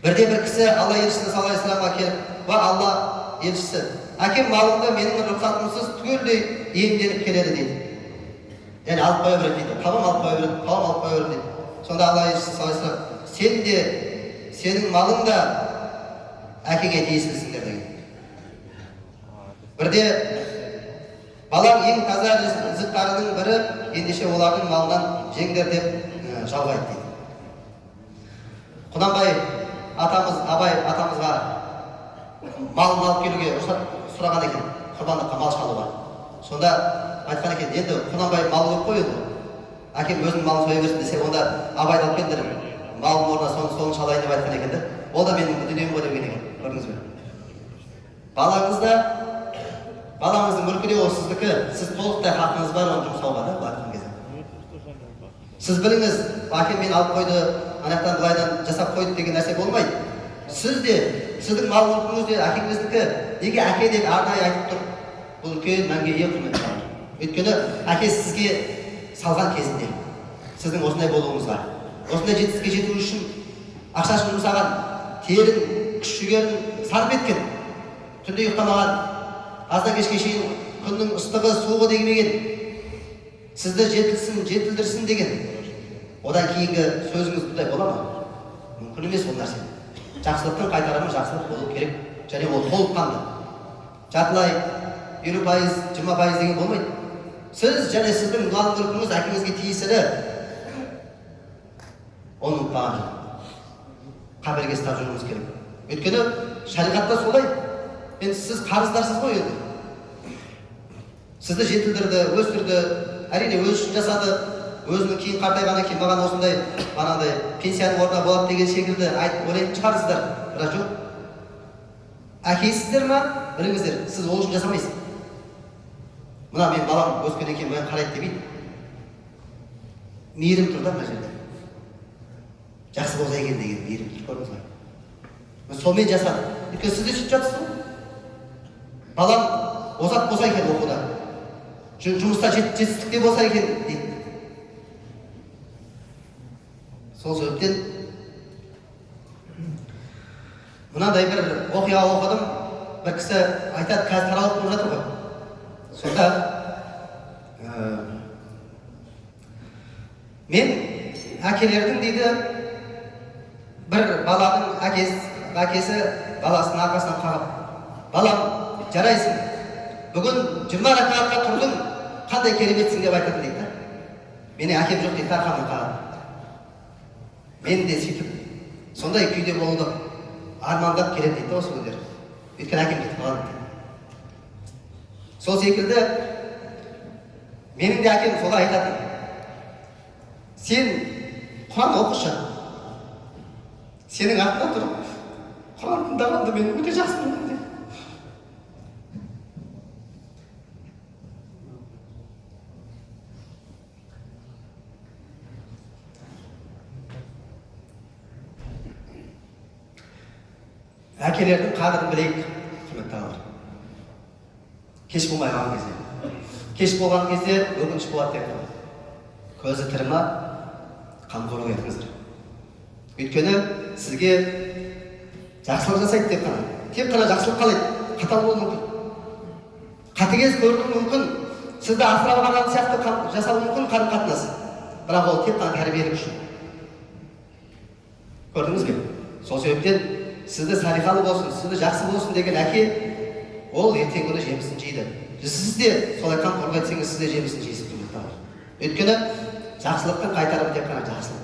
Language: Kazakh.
Бірде бір кісі Алла елшісі саллаллаху алейхи вассаламға келіп, "Ва Алла елшісі, әкем малымды менің рұқсатымсыз түгелдей иемденіп келеді" дейді. Яғни алып қоя береді дейді. Қабам алып қоя береді, қабам алып қоя береді дейді. Сонда Алла елшісі саллаллаху алейхи вассалам, "Сен де, сенің малың да әкеңе тиесілісіңдер" деген. Бірде балам ең таза ризықтарының бірі, ендеше олардың малынан жеңдер деп жалғайды дейді. Құнанбай атамыз, Абай атамызға малын алып келуге рұқсат сұраған екен, құрбандыққа мал шалуға. Сонда айтқан екен, енді Құнанбай мал көп қой енді. Әкем өзінің малын соя берсін десе, онда Абайды алып келдір, малын орнына соны шалайын деп айтқан екен. Ол да менің дүнием ғой деген екен. Көрдіңіз бе? Балаңыздың мүлкі де ол сіздікі, сіз толықтай хақыңыз бар оны жұмсауға да айтқан кезде. Сіз біліңіз, әкем мен алып қойды, анаяқтан былайдан жасап қойды деген нәрсе болмайды. Сіз де, сіздің мал мүлкіңіз де әкеңіздікі, неге әке деп арнайы айтып тұр? Бұл үлкен мәнге ие құрмет. Өйткені әке сізге салған кезінде, сіздің осындай болуыңызға, осындай жетістікке жету үшін ақшасын жұмсаған, терін, күш-жігерін сарп еткен, түнде ұйықтамаған, аздан кешке шейін күннің ыстығы, суығы дегімеген, сізді жетілдірсін деген. Одан кейінгі сөзіңіз бұндай бола ма? Мүмкін емес ол нәрсе. Жақсылықтың қайтарымы жақсылық болу керек, және ол толыққанды. Жартылай 50%, 20% деген болмайды. Сіз және сіздің мал мүлкіңіз әкеңізге тиесілі. Оны ұмытпаған жоқ. Қабірге ұстап жүруіңіз керек. Өйткені шариғатта солай. Енді сіз қарыздарсыз ғой енді. Сізді жетілдірді, өсірді, әрине өз үшін жасады. Өзінің кейін қартайғаннан кейін маған осындай бағанағыдай пенсияның орнына болады деген секілді ойлайтын шығарсыздар. Бірақ жоқ. Әкейсіздер ма? Біліңіздер, сіз ол үшін жасамайсыз. Мына мен балам өскеннен кейін маған қарайды демейді. Мейірім тұр да мына жерде. Жақсы болса екен деген мейірім тұр, көрдіңіз бе? Сонымен жасады. Өйткені сіз де сөйтіп жатсыз ғой. Балам озат болса екен оқуда, жұмыста жетістікте болса екен дейді. Сол себептен мынандай бір оқиға оқыдым. Бір кісі айтады, қазір таралып болып жатыр ғой. Сонда мен әкелердің дейді, бір баланың әкесі баласының арқасынан қағып, "Балам, жарайсың, бүгін 20 ракатқа тұрдың, қандай кереметсің" деп айтатын дейді. Менің әкем жоқ дейді, арқамнан қағады. Мен де сөйтіп сондай күйде болуды армандап келеді дейді осы күндер. Өйткені әкем кетіп қалған дейді. Сол секілді менің де әкем солай айтатын. Сен Құран оқышы. Сенің артында тұрып Құран тыңдағанды мен өте жақсы көрдім дейді. Әкелердің қадірін білейік, құрметті ағалар. Кеш болмай қалған кезде. Кеш болған кезде өкініш болады деп тұрмын. Көзі тірі ма, қамқорлық етіңіздер. Өйткені сізге жақсылық жасайды тек қана жақсылық қалайды, қатал болуы мүмкін. Қатыгез көруі мүмкін, сізді асырап алған сияқты жасауы мүмкін қарым-қатынас. Бірақ ол тек қана тәрбиелік үшін. Көрдіңіз бе? Сол себептен сізді салиқалы болсын, сізді жақсы болсын деген әке, ол ертең күні жемісін жейді. Сіз де солай қамқорлық етсеңіз, сіз де жемісін жейсіз. Өйткені жақсылықтың қайтарымы тек қана жақсылық.